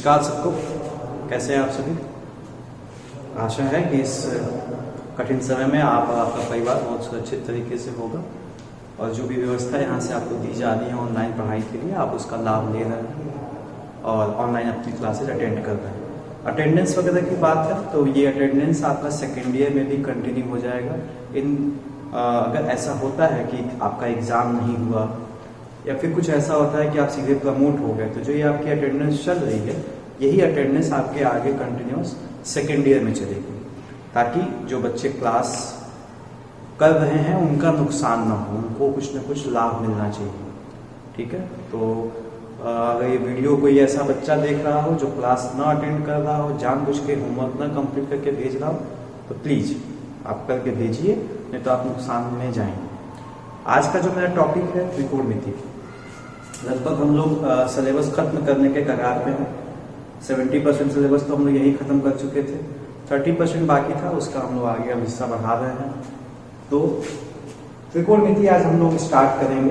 नमस्कार सबको, कैसे हैं आप सभी। आशा है कि इस कठिन समय में आपका परिवार बहुत सुरक्षित तरीके से होगा और जो भी व्यवस्था यहाँ से आपको दी जा रही है ऑनलाइन पढ़ाई के लिए आप उसका लाभ ले रहे हैं और ऑनलाइन अपनी क्लासेज अटेंड कर रहे हैं। अटेंडेंस वगैरह की बात है तो ये अटेंडेंस आपका सेकेंड ईयर में भी कंटिन्यू हो जाएगा। अगर ऐसा होता है कि आपका एग्ज़ाम नहीं हुआ या फिर कुछ ऐसा होता है कि आप सीधे प्रमोट हो गए तो जो ये आपकी अटेंडेंस चल रही है यही अटेंडेंस आपके आगे कंटिन्यूस सेकेंड ईयर में चलेगी, ताकि जो बच्चे क्लास कर रहे हैं उनका नुकसान ना हो, उनको कुछ ना कुछ लाभ मिलना चाहिए। ठीक है, तो अगर ये वीडियो कोई ऐसा बच्चा देख रहा हो जो क्लास ना अटेंड कर रहा हो, जानबूझ के होमवर्क ना कंप्लीट करके भेज रहा हो, तो प्लीज़ आप करके भेजिए, नहीं तो आप नुकसान में जाएंगे। आज का जो मेरा टॉपिक है त्रिकोणमिति। लगभग हम लोग सिलेबस खत्म करने के कगार पे हैं। 70% सिलेबस तो हम लोग यही खत्म कर चुके थे, 30% बाकी था, उसका हम लोग आगे अब हिस्सा बढ़ा रहे हैं। तो त्रिकोणमिति आज हम लोग स्टार्ट करेंगे।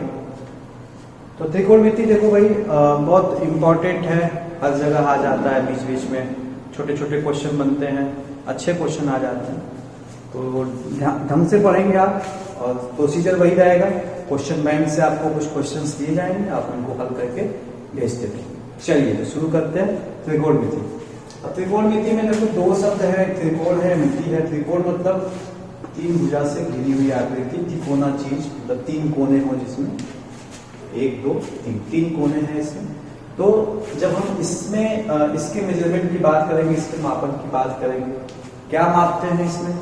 तो त्रिकोणमिति देखो भाई बहुत इम्पोर्टेंट है, हर जगह आ जाता है, बीच बीच में छोटे छोटे क्वेश्चन बनते हैं, अच्छे क्वेश्चन आ जाते हैं। तो ढंग से पढ़ेंगे आप और प्रोसीजर वही रहेगा। क्वेश्चन बैंक से आपको कुछ क्वेश्चंस दिए जाएंगे, आप उनको हल करके भेजते रहेंगे। चलिए तो शुरू करते हैं त्रिकोणमिति। अब त्रिकोणमिति में देखो दो शब्द है, त्रिकोण है, मिति है। त्रिकोण मतलब तीन भुजा से घिरी हुई आकृति, त्रिकोणा चीज मतलब तीन कोने हो जिसमें 1 2 3 कोने हैं इसमें। तो जब हम इसमें इसके मेजरमेंट की बात करेंगे, इसके मापन की बात करेंगे, क्या मापते हैं इसमें,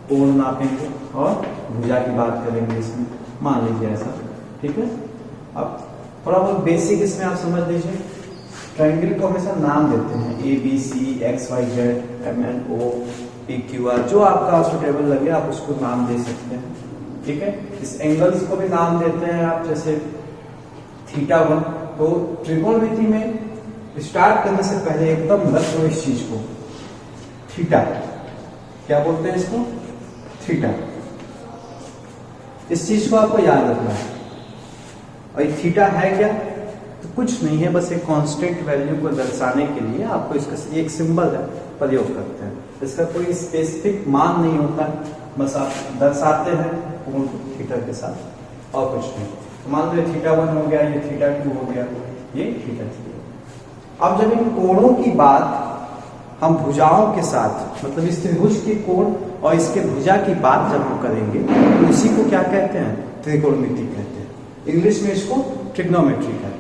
कोण नापेंगे और भुजा की बात करेंगे इसमें, मान लीजिए ऐसा। ठीक है, अब थोड़ा बहुत बेसिक इसमें आप समझ लीजिए। ट्रायंगल को हमेशा नाम देते हैं, ABC, XYZ, MNO, PQR, जो आपका सुटेबल लगे आप उसको नाम दे सकते हैं। ठीक है, इस एंगल्स को भी नाम देते हैं आप, जैसे θ1। तो त्रिकोणमिति में स्टार्ट करने से पहले एकदम रख लो इस चीज को, थीटा, क्या बोलते हैं इसको, थीटा। इस चीज को आपको याद रखना है। और ये थीटा है क्या, तो कुछ नहीं है, बस एक कांस्टेंट वैल्यू को दर्शाने के लिए आपको इसका एक सिंबल है प्रयोग करते हैं। इसका कोई स्पेसिफिक मान नहीं होता, बस आप दर्शाते हैं कोण थीटा के साथ और कुछ नहीं। तो मान लो θ1 हो गया, ये θ2 हो गया, ये θ3। अब जब इन कोणों की बात हम भुजाओं के साथ, मतलब इस त्रिभुज के कोण और इसके भुजा की बात जब हम करेंगे तो उसी को क्या कहते हैं, त्रिकोणमिति कहते हैं। इंग्लिश में इसको ट्रिग्नोमेट्री कहते हैं।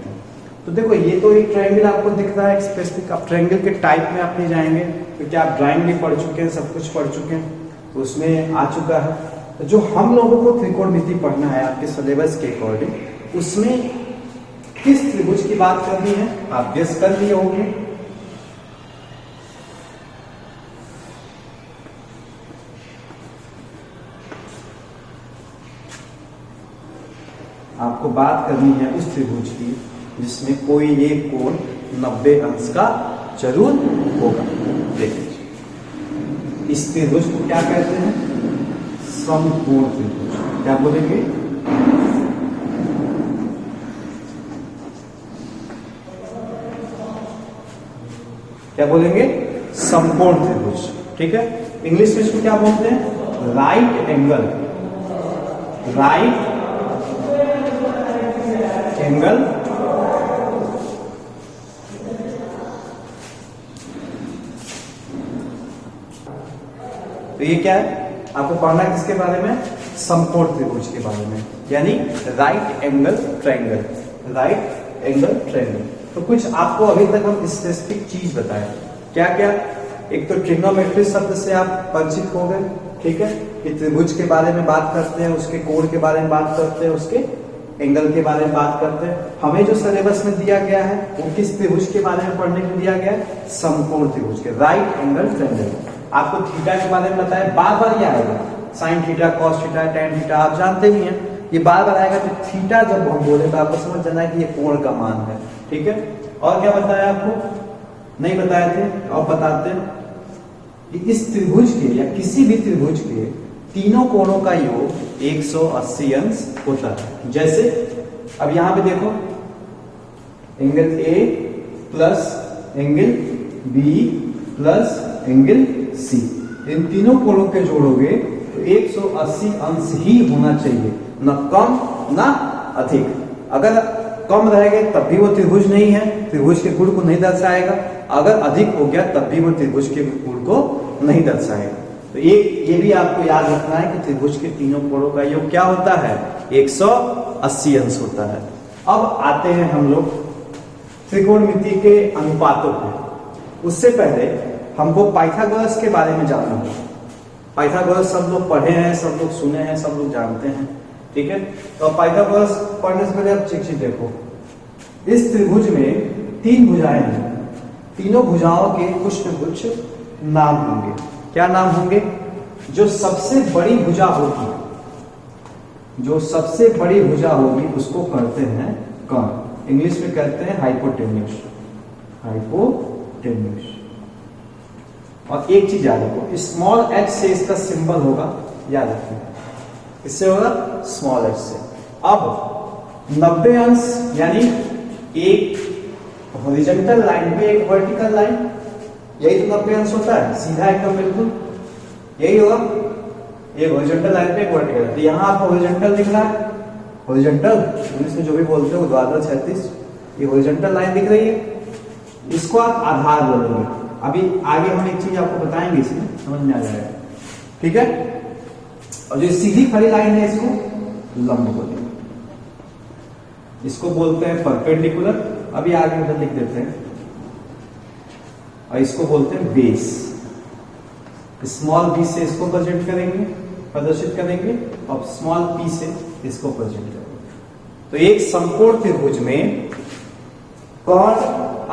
तो देखो ये तो एक ट्रायंगल आपको दिख रहा है स्पेसिफिक। आप ट्रायंगल के टाइप में आप नहीं जाएंगे क्योंकि आप ड्राइंग भी पढ़ चुके हैं, सब कुछ पढ़ चुके हैं, तो उसमें आ चुका है। तो जो हम लोगों को त्रिकोणमिति पढ़ना है आपके सिलेबस के अकॉर्डिंग, उसमें किस त्रिभुज की बात करनी है आप गेस कर लिए होंगे। आपको बात करनी है उस त्रिभुज की जिसमें कोई एक कोण 90 अंश का जरूर होगा। देखिए इस त्रिभुज को क्या कहते हैं, समकोण त्रिभुज। क्या बोलेंगे, क्या बोलेंगे, समकोण त्रिभुज। ठीक है, इंग्लिश में इसको क्या बोलते हैं, राइट एंगल, राइट एंगल तो ये क्या है, आपको पढ़ना किसके बारे में, समकोण त्रिभुज के बारे में, यानी right angle triangle, right angle triangle. तो कुछ आपको अभी तक हम स्पेसिफिक चीज बताए, क्या क्या। एक तो ट्रिग्नोमेट्री शब्द से आप परिचित हो गए। ठीक है, कि त्रिभुज के बारे में बात करते हैं, उसके कोण के बारे में बात करते हैं, उसके एंगल के बारे में बात करते हैं। हमें जो सिलेबस में दिया गया है वो किस त्रिभुज के बारे में पढ़ने को दिया गया है, समकोण त्रिभुज के, राइट एंगल ट्रायंगल। आपको थीटा के बारे में बताया, बार बार ये आएगा, sign theta, cos theta, tan theta, आप जानते भी हैं, ये बार बार आएगा। तो थीटा जब हम बोले तो आपको समझ जाना है कि ये कोण का मान है। ठीक है, और क्या बताया आपको, नहीं बताए थे और बताते हैं कि इस त्रिभुज के या किसी भी त्रिभुज के तीनों कोणों का योग 180 अंश होता है। जैसे अब यहां पे देखो, angle A plus angle B plus angle C, इन तीनों कोणों के जोड़ोगे तो 180 अंश ही होना चाहिए, न कम ना अधिक। अगर कम रहेगा तब भी वो त्रिभुज नहीं है, त्रिभुज के गुण को नहीं दर्शाएगा। अगर अधिक हो गया तब भी वो त्रिभुज के गुण को नहीं दर्शाएगा। तो ये भी आपको याद रखना है कि त्रिभुज के तीनों कोणों का योग क्या होता है, 180 अंश होता है। अब आते हैं हम लोग त्रिकोणमिति के अनुपातों पे। उससे पहले हमको पाइथागोरस के बारे में जानना होगा। पाइथागोरस सब लोग पढ़े हैं, सब लोग सुने हैं, सब लोग जानते हैं, ठीक है। तो पाइथागोरस पढ़ने से पहले आप चीज देखो, इस त्रिभुज में 3 भुजाएं हैं, तीनों भुजाओं के कुछ न कुछ नाम होंगे। क्या नाम होंगे? जो सबसे बड़ी भुजा होगी, जो सबसे बड़ी भुजा होगी उसको कहते हैं कर्ण, इंग्लिश में कहते हैं हाइपोटेन्यूस, हाइपोटेन्यूस। और एक चीज याद रखो, स्मॉल h से इसका सिंबल होगा, याद रखिए, इससे होगा स्मॉल h से। अब 90 अंश यानी एक हॉरिजॉन्टल लाइन पे एक वर्टिकल लाइन, यही तो 90 अंश होता है, सीधा एकदम बिल्कुल यही होगा, एक हॉरिजॉन्टल लाइन पे एक वर्टिकल। तो यहाँ आपको हॉरिजॉन्टल दिख रहा है, हॉरिजॉन्टल इंग्लिश में जो भी बोलते हो ऊर्ध्वाधर क्षैतिज, ये हॉरिजॉन्टल लाइन दिख रही है, इसको आप आधार बोलेंगे। अभी आगे हम एक चीज आपको बताएंगे, इसमें समझ में आ जाएगा, ठीक है। और जो सीधी खड़ी लाइन है इसको लंब बोलेंगे, इसको बोलते हैं परपेंडिकुलर। अभी आगे उधर लिख देते हैं। और इसको बोलते हैं बेस, स्मॉल बी से इसको प्रेजेंट करेंगे, प्रदर्शित करेंगे, और स्मॉल पी से इसको प्रेजेंट करेंगे। तो एक समकोण त्रिभुज में कर्ण,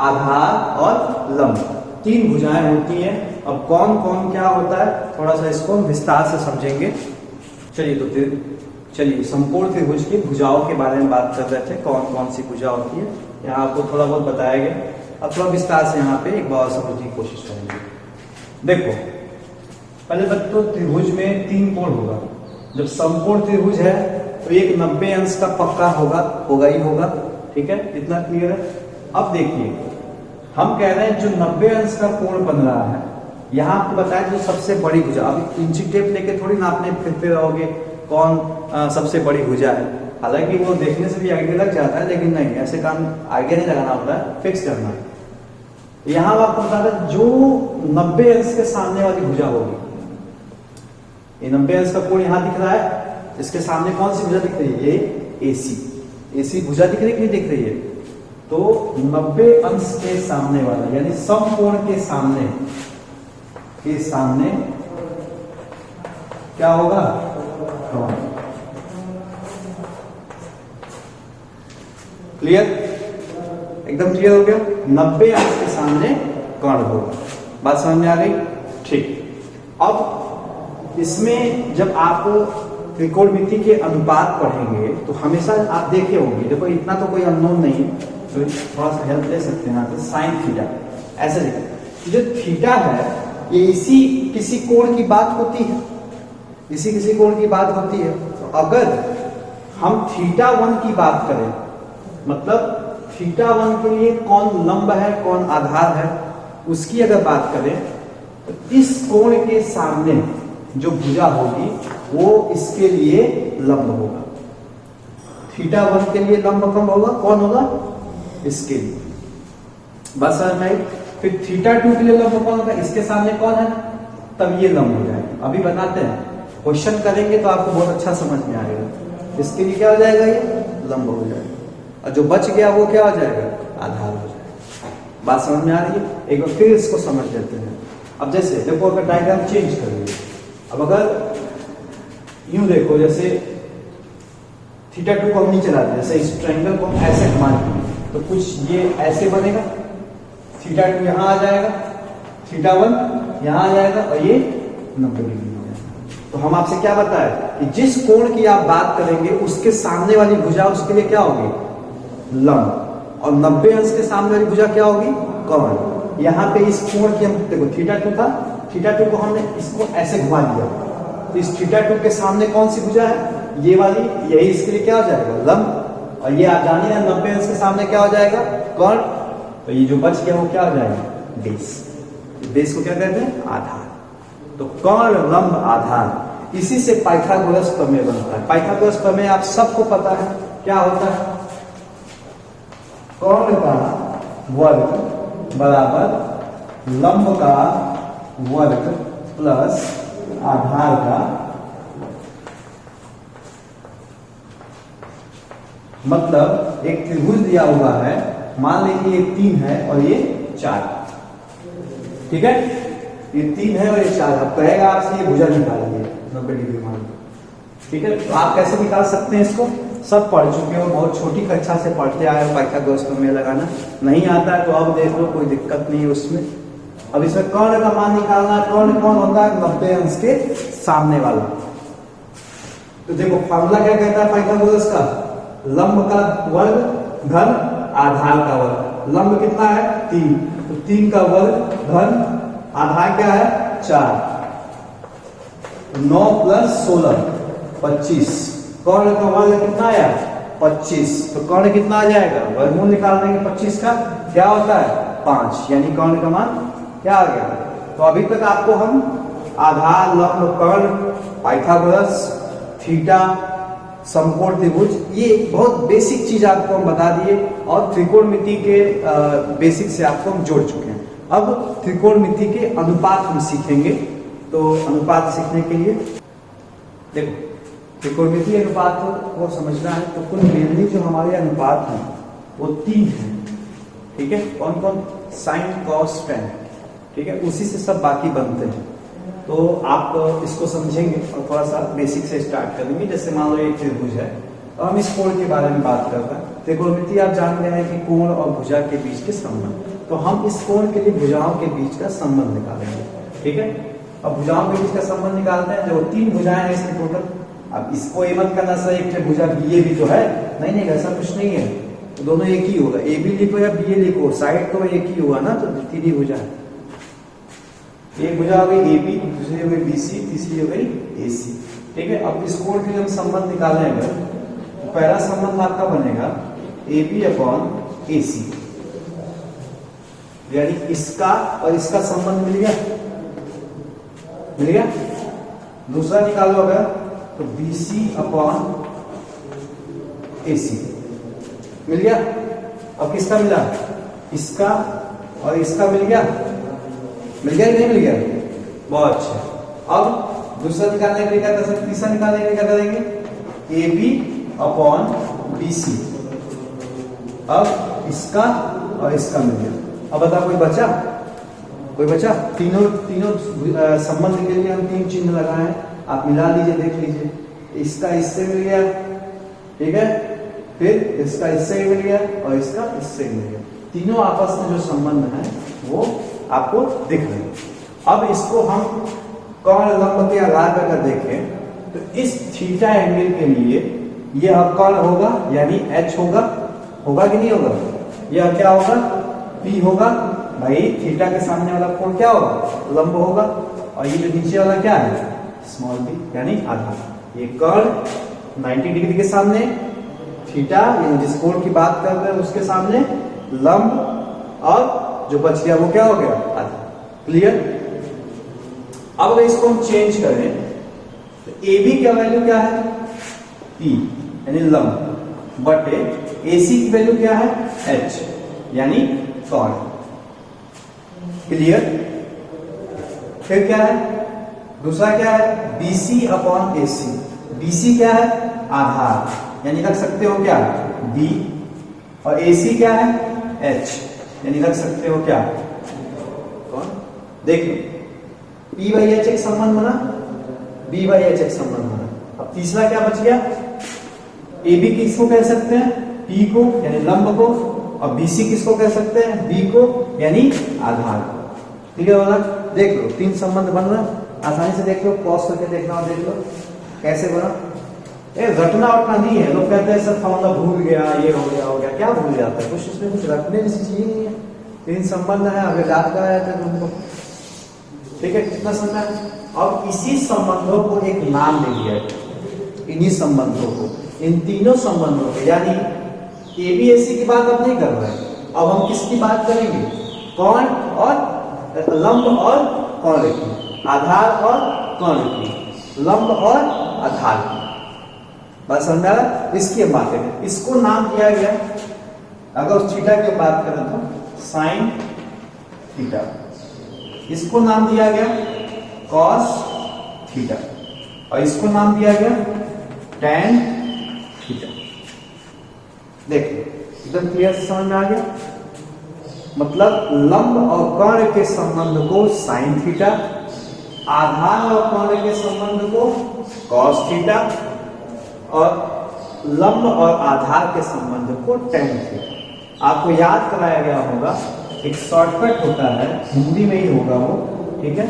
आधार और लंब 3 भुजाएं होती हैं। अब कौन कौन क्या होता है थोड़ा सा इसको विस्तार से समझेंगे। चलिए समकोण त्रिभुज की भुजाओं के बारे में बात कर रहे थे, कौन कौन सी भुजा होती है, यहाँ आपको थोड़ा बहुत बताया गया। अब थोड़ा विस्तार से यहाँ पे एक बार समझने की कोशिश करेंगे। देखो पहले बात तो त्रिभुज में 3 कोण होगा। जब समकोण त्रिभुज है तो एक 90 अंश का पक्का होगा ही होगा, ठीक है, इतना क्लियर है। अब देखिए हम कह रहे हैं जो 90 अंश का कोण बन रहा है, यहाँ आपको बताया जो सबसे बड़ी भुजा, अभी इंची टेप लेके थोड़ी नापने फिरते रहोगे कौन सबसे बड़ी भुजा है। हालांकि वो देखने से भी आइडिया लग जाता है, लेकिन नहीं, ऐसे काम आइडिया नहीं लगाना होता है, फिक्स करना है। यहाँ आपको बता दें जो 90 अंश के सामने वाली भुजा होगी, ये 90 अंश का कोण यहाँ दिख रहा है, इसके सामने कौन सी भुजा दिख रही है, ये एसी भुजा दिख रही है कि नहीं दिख रही है। तो 90 अंश के सामने वाला यानी समकोण के सामने क्या होगा, क्लियर, एकदम क्लियर हो गया। 90 अंश के सामने कर्ण होगा, बात समझ में आ गई, ठीक। अब इसमें जब आप त्रिकोणमिति के अनुपात पढ़ेंगे तो हमेशा आप देखे होंगे, देखो इतना तो कोई अननोन नहीं है, तो थोड़ा सा हेल्प ले सकते हैं। तो साइन थीटा ऐसे लिखो, जो थीटा है ये इसी किसी कोण की बात होती है, इसी किसी कोण की बात होती है। तो अगर हम θ1 की बात करें, मतलब θ1 के लिए कौन लंब है कौन आधार है, उसकी अगर बात करें तो इस कोण के सामने जो भुजा होगी वो इसके लिए लंब होगा। θ1 के लिए लंब कौन होगा, कौन होगा, इसके लिए, बस समझ में आई। फिर θ2 के लिए लंब कौन होगा, इसके सामने कौन है, तब ये लंब हो जाएगा। अभी बताते हैं, क्वेश्चन करेंगे तो आपको बहुत अच्छा समझ में आएगा। इसके लिए क्या हो जाएगा, ये लंब हो जाएगा, और जो बच गया वो क्या हो जाएगा, आधार हो जाएगा। बात समझ में आ रही है, एक बार फिर इसको समझ लेते हैं। अब जैसे देखो अगर डायग्राम चेंज करेंगे, अब अगर यूं देखो, जैसे θ2 को हम नीचे लाते हैं, जैसे इस ट्रायंगल को हम ऐसे घुमा देंगे तो कुछ ये ऐसे बनेगा, θ2 यहाँ आ जाएगा, θ1 यहाँ आ जाएगा, और ये 90 डिग्री हो जाएगा। तो हम आपसे क्या बताए कि जिस कोण की आप बात करेंगे उसके सामने वाली भुजा उसके लिए क्या होगी, लंब, और 90 अंश के सामने वाली भुजा क्या होगी, कर्ण। यहाँ पे इस कोण की हम देखो θ2 था, θ2 को हमने इसको ऐसे घुमा दिया, तो इस θ2 के सामने कौन सी भुजा है, ये वाली, यही इसके लिए क्या हो जाएगा, लंब। और ये आप जानिए 90 अंश के सामने क्या हो जाएगा, कर्ण। तो ये जो बच गया वो क्या हो जाएगा, बेस। बेस को क्या कहते हैं? आधार। तो कर्ण लंब आधार, इसी से पाइथागोरस प्रमेय बनता है। पाइथागोरस प्रमेय आप सबको पता है, क्या होता है? कर्ण का वर्ग बराबर लंब का वर्ग प्लस आधार का, मतलब एक त्रिभुज दिया हुआ है, मान लीजिए ये 3 है और ये 4, ठीक है? ये 3 है और ये 4। अब कहेगा आपसे ये भुजा निकालिए 90 डिग्री मान लो, ठीक है? तो आप कैसे निकाल सकते हैं इसको? सब पढ़ चुके हो, बहुत छोटी कक्षा से पढ़ते आए हो पाइथागोरस प्रमेय लगाना। नहीं आता है तो अब देख लो, कोई दिक्कत नहीं है उसमें। अब इसमें कर्ण का मान निकालना है। कर्ण कौन होता है? 90 अंश के सामने वाला। तो देखो फॉर्मूला क्या कहता है पाइथागोरस का? लंब का वर्ग धन आधार का वर्ग। लंब कितना है? 3, तो 3 का वर्ग धन आधार क्या है? 4। 9 प्लस 16 25। कर्ण का वर्ग कितना आया? 25। तो कर्ण कितना आ जाएगा? वर्गमूल निकाल देंगे 25 का, क्या होता है? 5। यानी कर्ण का मान क्या आ गया? तो अभी तक आपको हम आधार, लंब, कर्ण, पाइथागोरस, थीटा, समकोण त्रिभुज, ये बहुत बेसिक चीज आपको हम बता दिए और त्रिकोणमिति के बेसिक से आपको हम जोड़ चुके हैं। अब त्रिकोणमिति के अनुपात हम सीखेंगे। तो अनुपात सीखने के लिए देखो, त्रिकोणमिति अनुपात को समझना है तो कुल मेनली जो हमारे अनुपात हैं वो 3 हैं, ठीक है? कौन कौन? साइन, कॉस, टेन, ठीक है? उसी से सब बाकी बनते हैं। तो आप इसको समझेंगे और थोड़ा सा बेसिक से स्टार्ट करेंगे। जैसे मान लो एक त्रिभुज है और हम इस कोण के बारे में बात करते हैं। त्रिकोणमिति आप जान गए हैं कि कोण और भुजा के बीच के संबंध, तो हम इस कोण के लिए भुजाओं के बीच का संबंध निकालेंगे, ठीक है? अब भुजाओं के बीच का संबंध निकालते हैं। जो 3 भुजाएं हैं इसके टोटल, अब इसको ये मत करना सर एक भुजा बीए भी तो है, नहीं नहीं ऐसा कुछ नहीं है, तो दोनों एक ही होगा। ए बी लिखो या बी ए लिखो, साइड तो एक ही हुआ ना, तो 3 ही भुजा है। एक भुजा हो गई AB, दूसरी हो गई BC, तीसरी हो गई AC, ठीक है? अब इस कोण के लिए हम संबंध निकालेंगे। तो पहला संबंध आपका बनेगा AB अपॉन AC, यानी इसका और इसका संबंध मिल गया, मिल गया। दूसरा निकालो अगर तो BC अपॉन AC मिल गया। अब किसका मिला? इसका और इसका मिल गया, मिल गया कि नहीं मिल गया? बहुत अच्छा। अब दूसरा निकालने के लिए क्या कर सकते? तीसरा निकालने के लिए क्या करेंगे? AB upon BC। अब इसका और इसका मिल गया। अब बताओ कोई बचा? कोई बचा? तीनों संबंध के लिए हम 3 चिन्ह लगाए हैं, आप मिला लीजिए, देख लीजिए। इसका इससे मिल गया, ठीक है? फिर इसका इससे मिल गया और इसका इससे मिल गया। तीनों आपस में जो संबंध है वो आपको दिख रहे हैं। अब इसको हम कर्ण लंब के आधार पर अगर देखें तो इस थीटा एंगल के लिए यह कर्ण होगा, यानी H होगा, होगा कि नहीं होगा? यह क्या होगा? P होगा। भाई थीटा के सामने वाला कोण क्या होगा? लंब होगा। और ये जो नीचे वाला क्या है? स्मॉल b, यानी आधार। ये कर्ण 90 डिग्री के सामने, थीटा यानी जिस कोण की बात कर रहे हैं उसके सामने लंब, और जो बच गया वो क्या हो गया? आधा। क्लियर? अब अगर इसको हम चेंज करें तो AB का वैल्यू क्या है? P यानी लंब, बटे AC की वैल्यू क्या है? H यानी कर्ण। क्लियर? फिर क्या है? दूसरा क्या है? BC upon AC। BC क्या है? आधार, यानी रख सकते हो क्या? B, और AC क्या है? H, यानी रख सकते हो क्या? कौन? देख लो, P बाई H एक संबंध बना, B बाई H एक संबंध बना। अब तीसरा क्या बच गया? AB किसको कह सकते हैं? P को, यानी लंब को, और BC किसको कह सकते हैं? B को, यानी आधार को। ठीक है बोला? देख लो 3 संबंध बन रहा, आसानी से देख लो, पॉज करके देखना और देख लो कैसे बना। रटना उठना नहीं है। लोग कहते हैं सर फॉर्मूला भूल गया, ये हो गया, क्या भूल जाता है? कुछ इसमें कुछ रखने जैसी चीज नहीं है। 3 संबंध है, अगर याद कराया था तुमको, ठीक है? कितना संबंध है? अब इसी संबंधों को एक नाम दे दिया है, इन्हीं संबंधों को, इन तीनों संबंधों को, यानी ABAC की बात अब नहीं कर रहे हैं, अब हम किसकी बात करेंगे? कौन? और लंब और कौन रेखी, आधार और कौन रेखी, लंब और आधार की बात समझ में आ रहा है। इसकी हम बात करें, इसको नाम दिया गया, अगर उस थीटा की बात करें तो साइन थीटा, इसको नाम दिया गया कॉस थीटा और इसको नाम दिया गया टैन थीटा। देखिए एकदम क्लियर से समझ में आ गया। मतलब लंब और कर्ण के संबंध को साइन थीटा, आधार और कर्ण के संबंध को कॉस थीटा और लंब और आधार के संबंध को टैन थीटा। आपको याद कराया गया होगा, एक शॉर्टकट होता है, हिंदी में ही होगा वो, ठीक है।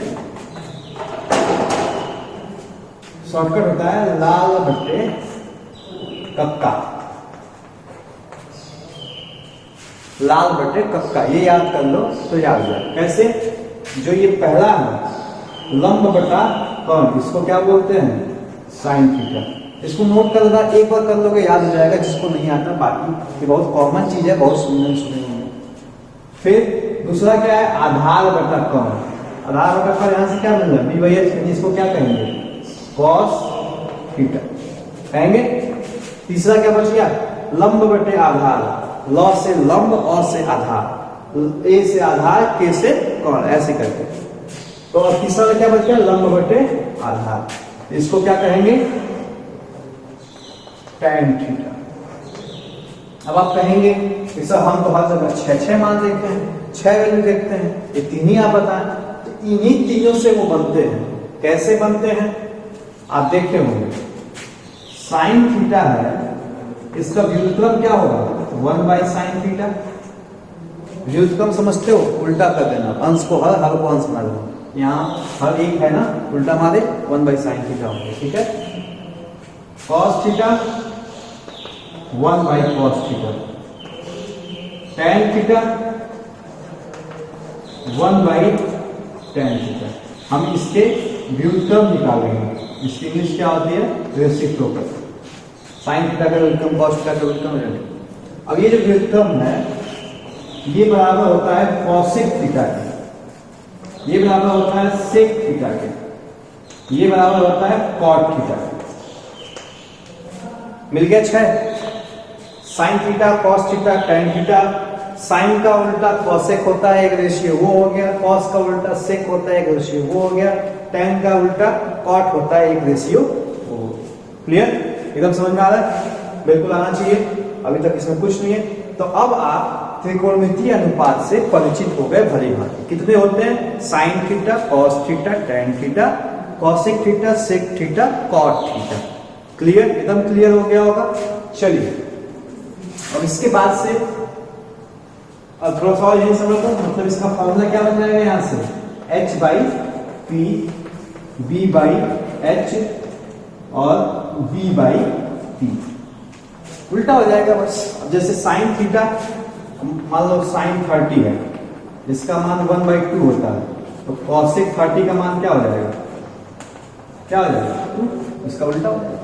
शॉर्टकट होता है लाल बट्टे कक्का, लाल बटे कक्का, ये याद कर लो तो याद हो जाए। कैसे, जो ये पहला है लंब बटा कौन, इसको क्या बोलते हैं, साइन थीटा। इसको नोट कर लेना, एक बार कर लोगे याद हो जाएगा, जिसको नहीं आता बाकी ये बहुत कॉमन चीज है, बहुत सुनने होंगे। फिर दूसरा क्या है, आधार बटा कौन, आधार बटा कौन यहां से क्या मिल रहा है, बी बाई एच, इसको क्या कहेंगे, कॉस थीटा कहेंगे। तीसरा क्या बच गया, लंब बटे आधार, लॉ से लंब और से आधार, ए से आधार के से कौन, ऐसे करके। तो अब तीसरा क्या बच गया, लंब बटे आधार, इसको क्या कहेंगे, टैन थीटा। अब आप कहेंगे सर हम तो हर जगह 6 मान देखते हैं, 6 वैल्यू देखते हैं, ये तीन ही आप बताएं। तो इन्हीं तीनों से वो बनते हैं। कैसे बनते हैं आप देखे होंगे, साइन थीटा है, इसका व्युत्क्रम क्या होगा, 1 बाई साइन थीटा। व्युत्क्रम समझते हो, उल्टा कर देना, अंश को हर, हर को अंश मार देना। यहाँ हर एक है ना, उल्टा मारे 1 बाई साइन थीटा होगा, ठीक है। Cos theta 1 by cos theta, tan theta 1 by tan theta. हम इसके व्युत्क्रम निकालेंगे, इसकी इंग्लिश क्या होती है, रेसिप्रोकल। साइन थीटा का व्युत्क्रम कॉस थीटा का व्युत्क्रम। अब ये जो व्युत्क्रम है ये बराबर होता है कॉसेक थीटा के, ये बराबर होता है सेक थीटा के, ये बराबर होता है कॉट थीटा के। मिल गया 6। Sine theta, cos theta, tan theta. Sine का उल्टा कॉसेक होता है, एक रेशियो वो हो गया। कॉस का उल्टा सेक होता है, एक रेशियो वो हो गया। टैन का उल्टा कॉट होता है, एक रेशियो वो। क्लियर, एकदम समझ में आ रहा है, बिल्कुल आना चाहिए, अभी तक इसमें कुछ नहीं है। तो अब आप त्रिकोणमितीय अनुपात से परिचित हो गए भली भांति। कितने होते हैं, sine theta, cos theta, tan theta, cosec theta, sec theta, cot theta. Clear, एकदम क्लियर हो गया होगा। चलिए अब इसके बाद से अब थोड़ा सा और यही समझो, मतलब इसका फॉर्मूला क्या बन जाएगा, यहां से h by P, b by h और v बाई p, उल्टा हो जाएगा बस। अब जैसे साइन थीटा, मान लो साइन 30 है, इसका मान 1/2 होता है, तो कॉसेक 30 का मान क्या हो जाएगा, क्या हो जाएगा, 2, इसका उल्टा हो जाएगा।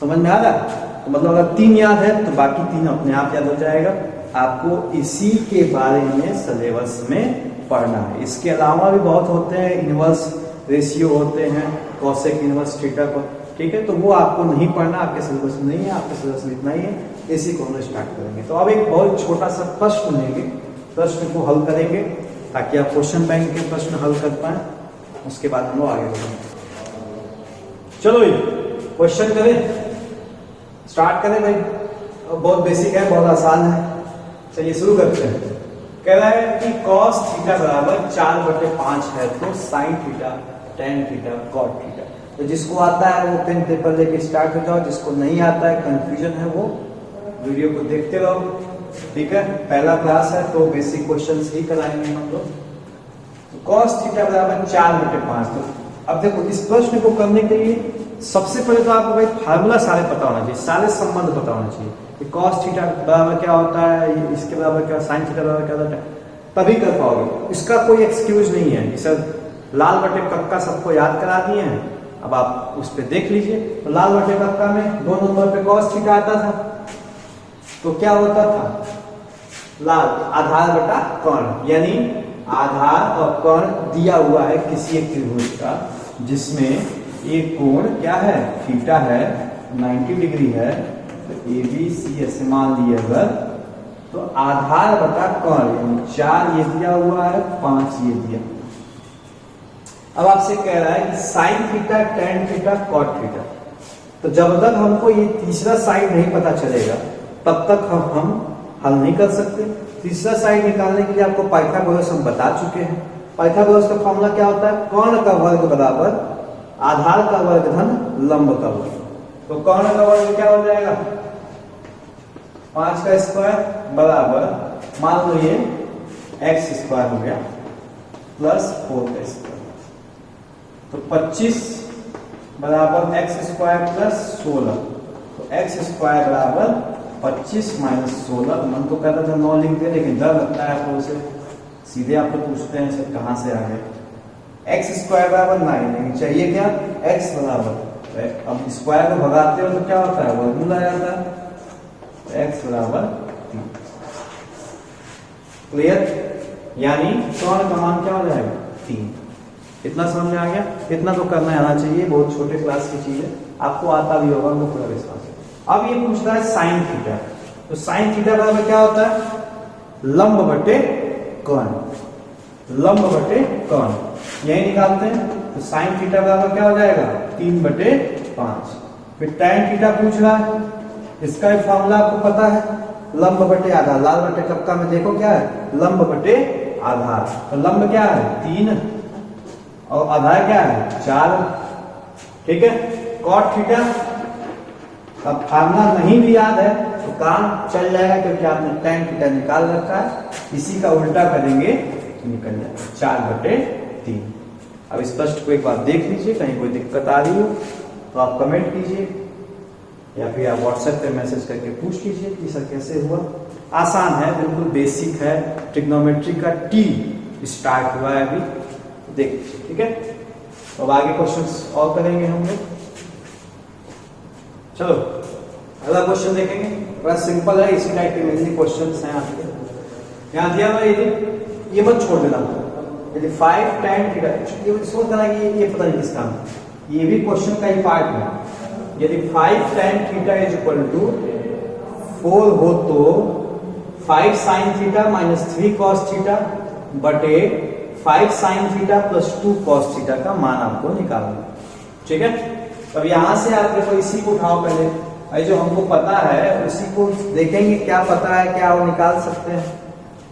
समझ में आ रहा है। तो मतलब अगर 3 याद है तो बाकी 3 अपने आप याद हो जाएगा। आपको इसी के बारे में सिलेबस में पढ़ना है। इसके अलावा भी बहुत होते हैं, इनवर्स रेशियो होते हैं, कॉसेक इनवर्स थीटा को, ठीक है। तो वो आपको नहीं पढ़ना, आपके सिलेबस में नहीं है, आपके सिलेबस में इतना ही है। इसी को हम स्टार्ट करेंगे। तो अब एक बहुत छोटा सा प्रश्न लेंगे, प्रश्न को हल करेंगे ताकि आप क्वेश्चन बैंक के प्रश्न हल कर पाए, उसके बाद हम लोग आगे बढ़ेंगे। चलो ये क्वेश्चन करें, स्टार्ट करें भाई। बहुत बेसिक है, बहुत आसान है, चलिए शुरू करते हैं। कह रहा है कि cos थीटा बराबर 4/5 है तो sin theta, tan theta, cot theta. तो जिसको आता है वो पेन पेपर लेके स्टार्ट हो जाओ, जिसको नहीं आता है, कंफ्यूजन है, वो वीडियो को देखते रहो, ठीक है। पहला क्लास है तो बेसिक क्वेश्चंस ही कराएंगे हम लोग। तो cos थीटा बराबर 4/5। तो अब देखो इस प्रश्न को करने के लिए सबसे पहले तो आपको भाई फार्मूला सारे पता होना चाहिए, सारे संबंध पता होना चाहिए कि cos थीटा बराबर क्या होता है, इसके बराबर क्या, sin थीटा बराबर क्या होता है, तभी कर पाओगे। इसका कोई एक्सक्यूज नहीं है कि सर लाल बटे कक्का सबको याद करा दिए हैं, अब आप उस पर देख लीजिए। तो लाल बटे कक्का में 2 नंबर पे cos थीटा आता था, तो क्या होता था, लाल आधार बटा कर्ण, यानी आधार और कोण दिया हुआ है किसी एक त्रिभुज का जिसमें एक कोण क्या है, थीटा है, 90 डिग्री है, तो ABC ऐसे मान लिए अगर, तो आधार बटा कोण 4 ये दिया हुआ है, 5 ये दिया। अब आपसे कह रहा है कि sine theta, tan theta, cot theta. तो जब तक हमको ये तीसरा साइड नहीं पता चलेगा तब तक हम हल नहीं कर सकते। तीसरा साइड निकालने के लिए आपको पाइथागोरस हम बता चुके हैं। पाइथागोरस का फॉर्मूला क्या होता है, कोण का वर्ग बराबर आधार का वर्ग धन लंब का वर्ग। तो कोण का वर्ग क्या हो जाएगा, 5 का स्क्वायर बराबर मान लो ये x स्क्वायर हो गया प्लस 4 का स्क्वायर, तो 25 बराबर x स्क्वायर प्लस 16, तो x स्क्वायर बराबर 25 माइनस 16। मन तो कहता था 9 लिख दे, लेकिन डर लगता है आपको, उसे सीधे आप लोग पूछते हैं सर कहाँ से आ गए। x स्क्वायर बराबर 9, लेकिन चाहिए क्या, x बराबर, अब स्क्वायर को भगाते हो तो क्या होता है, वर्गमूल आ जाता है, तो x बराबर 3। क्लियर, यानी कोण का मान क्या हो जाएगा, 3। इतना समझ में आ गया, इतना तो करना आना चाहिए, बहुत छोटे क्लास की चीज है, आपको आता भी होगा, उनको पूरा विश्वास है। अब ये पूछ रहा है साइन थीटा, तो साइन थीटा बराबर क्या होता है, लंब बटे कोण, लंब बटे कोण, यही निकालते हैं। तो साइन थीटा बराबर क्या हो जाएगा, 3/5। फिर टैन थीटा पूछ रहा है, इसका भी फॉर्मूला आपको पता है, लंब बटे आधार, लाल बटे कपका में देखो क्या है, लंब बटे आधार। तो लंब क्या है 3 और आधार क्या है 4, ठीक है। कॉट थीटा, अब फार्मूला नहीं भी याद है तो काम चल जाएगा, क्योंकि आपने टैन थीटा निकाल रखा है, इसी का उल्टा करेंगे तो निकल जाएगा 4/3। अब स्पष्ट को एक बार देख लीजिए, कहीं कोई दिक्कत आ रही हो तो आप कमेंट कीजिए या फिर आप व्हाट्सएप पे मैसेज करके पूछ लीजिए कि सर कैसे हुआ। आसान है, बिल्कुल बेसिक है, ट्रिग्नोमेट्री का टी स्टार्ट हुआ है अभी, देख लीजिए, ठीक है। अब आगे क्वेश्चंस और करेंगे हम लोग। चलो अगला क्वेश्चन देखेंगे, बड़ा सिंपल है, इसी टाइप के मेनली क्वेश्चंस हैं आपके। यहाँ दिया हुआ ये मत छोड़ देना, यदि 5 tan थीटा, ये सोच देना कि ये पता नहीं किसका, ये भी क्वेश्चन का ही पार्ट है। यदि 5 tan theta is equal to 4 हो तो 5 sin theta minus 3 cos theta बटे 5 sin theta plus 2 cos theta का मान आपको निकालना, ठीक है। अब यहां से आप देखो, इसी को उठाओ पहले, ये जो हमको पता है उसी को देखेंगे, क्या पता है क्या वो निकाल सकते हैं,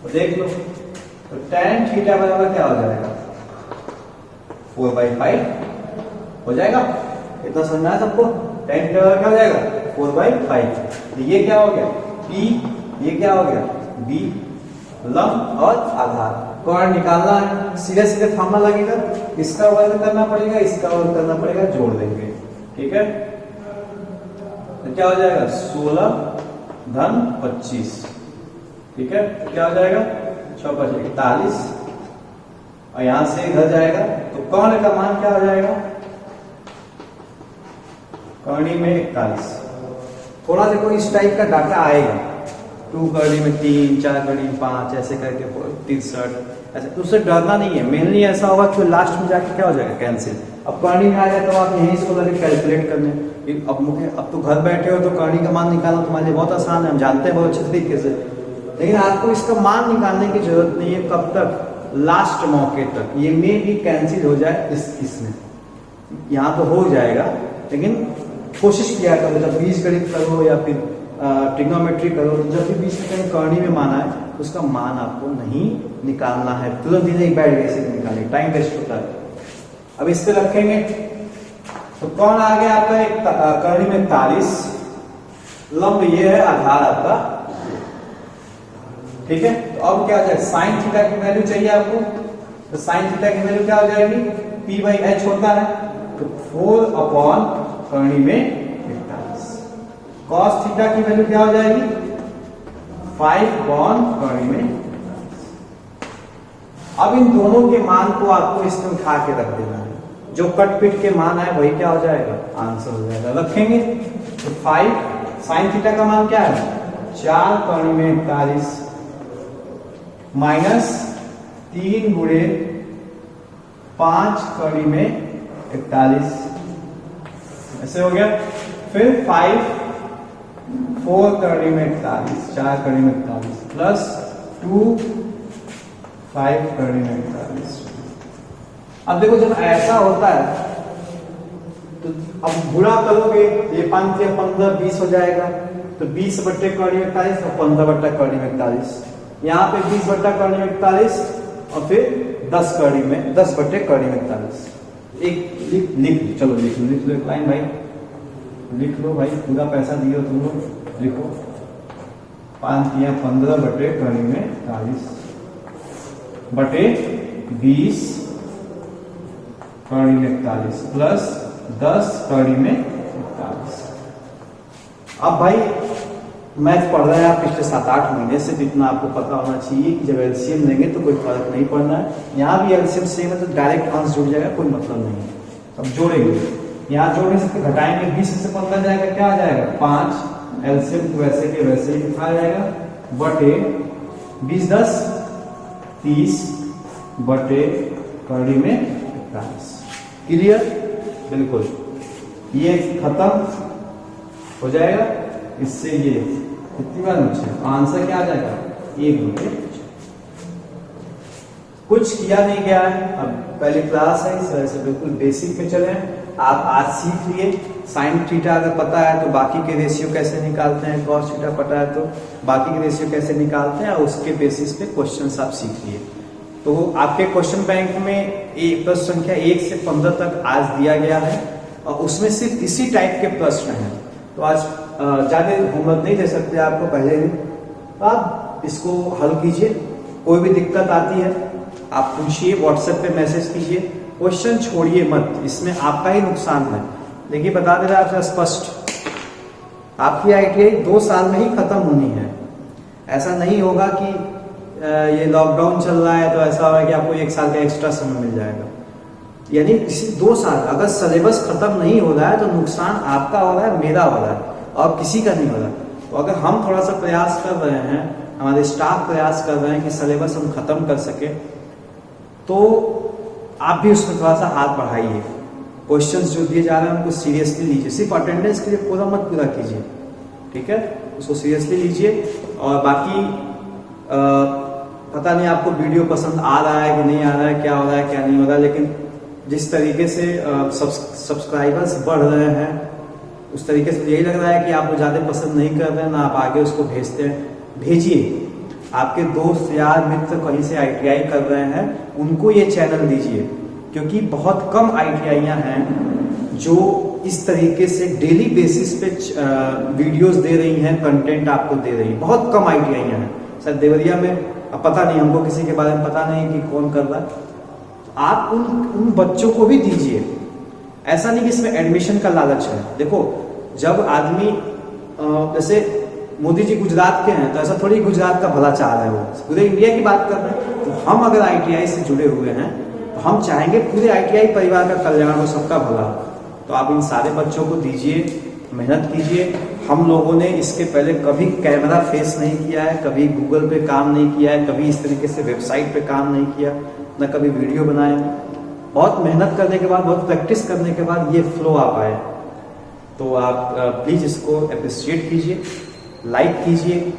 तो देख लो। तो tan थीटा बराबर क्या हो जाएगा, 4/5 हो जाएगा, इतना समझना है सबको। tan थीटा बराबर क्या हो जाएगा 4/5। तो ये क्या हो गया P, ये क्या हो गया B, लंब और आधार। कोण निकालना है, सीधे सीधे फॉर्मूला लगेगा, इसका वर्ग करना पड़ेगा, इसका वर्ग करना पड़ेगा, जोड़ देंगे, ठीक है। तो क्या हो जाएगा 16 धन 25, ठीक है। क्या हो जाएगा 6 × 41, और यहां से इधर जाएगा तो कोण का मान क्या हो जाएगा, कर्णी में 41। थोड़ा देखो इस टाइप का डाटा आएगा, 2 कर्णी में 3, 4 कर्णी में 5, ऐसे करके 63, ऐसे, तो उससे डरना नहीं है। मेनली ऐसा होगा कि लास्ट में जाके क्या हो जाएगा कैंसिल। अब कर्णी में आ जाए तो आप यहीं इसको लगे कैलकुलेट करने, अब तो घर बैठे हो तो कर्णी का मान निकालना तुम्हारे लिए बहुत आसान है, हम जानते हैं बहुत अच्छे तरीके से, लेकिन आपको इसका मान निकालने की जरूरत नहीं है। कब तक, लास्ट मौके तक। ये में भी कैंसिल हो जाए इसमें, यहाँ तो हो जाएगा, लेकिन कोशिश किया करो जब बीजगणित करो या फिर ट्रिग्नोमेट्री करो, तो जब भी बीच में कहीं कर्णी में माना है उसका मान आपको नहीं निकालना है, तुरंत ही नहीं बैठ गए निकालेंगे, टाइम वेस्ट होता है। अब इस पे रखेंगे तो कौन आ गया आपका, एक कर्णी में 41, लंब ये है, आधार आपका, ठीक है। तो अब क्या हो जाएगा, साइन थीटा की वैल्यू चाहिए आपको, तो साइन थीटा की वैल्यू क्या हो जाएगी, P/H होता है, तो 4 कर्णी में 41। कॉस थीटा की वैल्यू क्या हो जाएगी, 5 कर्णी में 41। अब इन दोनों के मान को आपको इसमें उठा के रख देना है, जो कट पिट के मान है वही क्या हो जाएगा, आंसर हो जाएगा। रखेंगे तो 5 साइन थीटा का मान क्या है, 4 कर्णी में 41 माइनस 3 गुणे 5 कड़ी में 41, ऐसे हो गया। फिर 5 4 कड़ी में 41, 4 कड़ी में 41 प्लस 2 5 कड़ी में 41। अब देखो जब ऐसा होता है तो अब गुणा करोगे, ये 5 से 15 20 हो जाएगा, तो 20 बट्टे कड़ी में 41 और 15 बट्टा कड़ी में 41। यहाँ पे 20 बट्टा कड़ी में 41 और फिर 10 कड़ी में 10 बट्टे कड़ी में 41। एक लिख चलो लिख लो एक लाइन भाई, लिख लो भाई, पूरा पैसा दियो तुम लोग, लिखो 5 या 15 बटे कड़ी में 41 बटे 20 कड़ी में 41 प्लस 10 कड़ी में 41। अब भाई मैथ पढ़ रहे हैं आप पिछले 7-8 महीने से, तो इतना आपको पता होना चाहिए कि जब एलसीएम लेंगे तो कोई फर्क नहीं पड़ना है। यहाँ भी एलसीएम सेम है तो डायरेक्ट अंश जुड़ जाएगा, कोई मतलब नहीं है। अब जोड़ेंगे, यहाँ जोड़ने से घटाएंगे, 20 से 15 जाएगा, क्या आ जाएगा 5, एलसीएम वैसे के वैसे ही लिखा जाएगा, बटे 20 10 30 बटे कड़ी में 41। क्लियर? बिल्कुल, ये खत्म हो जाएगा, इससे ये कितनी बार मुझे आंसर क्या आ जाएगा 1 बटे। कुछ किया नहीं गया है, अब पहली क्लास है, इस वजह से बिल्कुल बेसिक पे चले। आप आज सीख लिए साइन थीटा अगर पता है तो बाकी के रेशियो कैसे निकालते हैं, कॉस थीटा पता है तो बाकी के रेशियो कैसे निकालते हैं, और उसके बेसिस पे क्वेश्चंस आप सीख लिए। तो आपके क्वेश्चन बैंक में एक प्रश्न संख्या 1 से 15 तक आज दिया गया है और उसमें सिर्फ इसी टाइप के प्रश्न हैं। तो आज ज्यादा होमवर्क नहीं दे सकते आपको पहले दिन, तो आप इसको हल कीजिए। कोई भी दिक्कत आती है आप पूछिए, व्हाट्सएप पे मैसेज कीजिए, क्वेश्चन छोड़िए मत, इसमें आपका ही नुकसान है। देखिए बता दे रहा आपसे स्पष्ट, आपकी आईटीआई 2 साल में ही खत्म होनी है। ऐसा नहीं होगा कि ये लॉकडाउन चल रहा है तो ऐसा होगा कि आपको 1 साल का एक्स्ट्रा समय मिल जाएगा। यानी इसी 2 साल अगर सिलेबस खत्म नहीं हो रहा है तो नुकसान आपका हो रहा है, मेरा हो रहा है, और किसी का नहीं हो रहा। तो अगर हम थोड़ा सा प्रयास कर रहे हैं, हमारे स्टाफ प्रयास कर रहे हैं कि सिलेबस हम खत्म कर सके, तो आप भी उसमें थोड़ा सा हाथ बढ़ाइए। क्वेश्चंस जो दिए जा रहे हैं उनको सीरियसली लीजिए, सिर्फ अटेंडेंस के लिए पूरा मत पूरा कीजिए, ठीक है, उसको सीरियसली लीजिए। और बाकी पता नहीं आपको वीडियो पसंद आ रहा है कि नहीं आ रहा है, क्या हो रहा है क्या नहीं हो रहा है, लेकिन जिस तरीके से सब्सक्राइबर्स बढ़ रहे हैं उस तरीके से यही लग रहा है कि आप ज़्यादा पसंद नहीं कर रहे हैं ना, आप आगे उसको भेजते हैं। भेजिए, आपके दोस्त यार मित्र कहीं से आईटीआई कर रहे हैं उनको ये चैनल दीजिए, क्योंकि बहुत कम आईटीआईयाँ हैं जो इस तरीके से डेली बेसिस पे वीडियोस दे रही हैं, कंटेंट आपको दे रही हैं। बहुत कम आईटीआईयाँ हैं, शायद देवरिया में, अब पता नहीं, हमको किसी के बारे में पता नहीं कि कौन कर रहा है। आप उन बच्चों को भी दीजिए। ऐसा नहीं कि इसमें एडमिशन का लालच है। देखो जब आदमी जैसे मोदी जी गुजरात के हैं तो ऐसा थोड़ी गुजरात का भला चाह रहे हैं, वो पूरे इंडिया की बात कर रहे हैं। तो हम अगर आईटीआई से जुड़े हुए हैं तो हम चाहेंगे पूरे आईटीआई परिवार का कल्याण हो, सबका भला। तो आप इन सारे बच्चों को दीजिए, मेहनत कीजिए। हम लोगों ने इसके पहले कभी कैमरा फेस नहीं किया है, कभी गूगल पे काम नहीं किया है, कभी इस तरीके से वेबसाइट पे काम नहीं किया, न कभी वीडियो बनाया। बहुत मेहनत करने के बाद, बहुत प्रैक्टिस करने के बाद ये फ्लो आ पाए। तो आप प्लीज़ इसको अप्रिशिएट कीजिए, लाइक कीजिए,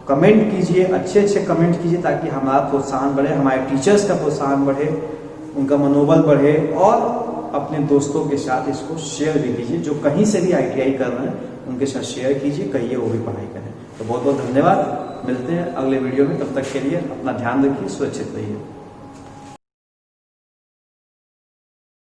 कमेंट कीजिए, अच्छे अच्छे कमेंट कीजिए, ताकि हमारा प्रोत्साहन बढ़े, हमारे टीचर्स का प्रोत्साहन बढ़े, उनका मनोबल बढ़े। और अपने दोस्तों के साथ इसको शेयर भी कीजिए, जो कहीं से भी आईटीआई कर रहे हैं उनके साथ शेयर कीजिए, कहिए वो भी पढ़ाई करें। तो बहुत बहुत धन्यवाद, मिलते हैं अगले वीडियो में। तब तक के लिए अपना ध्यान रखिए, सुरक्षित रहिए।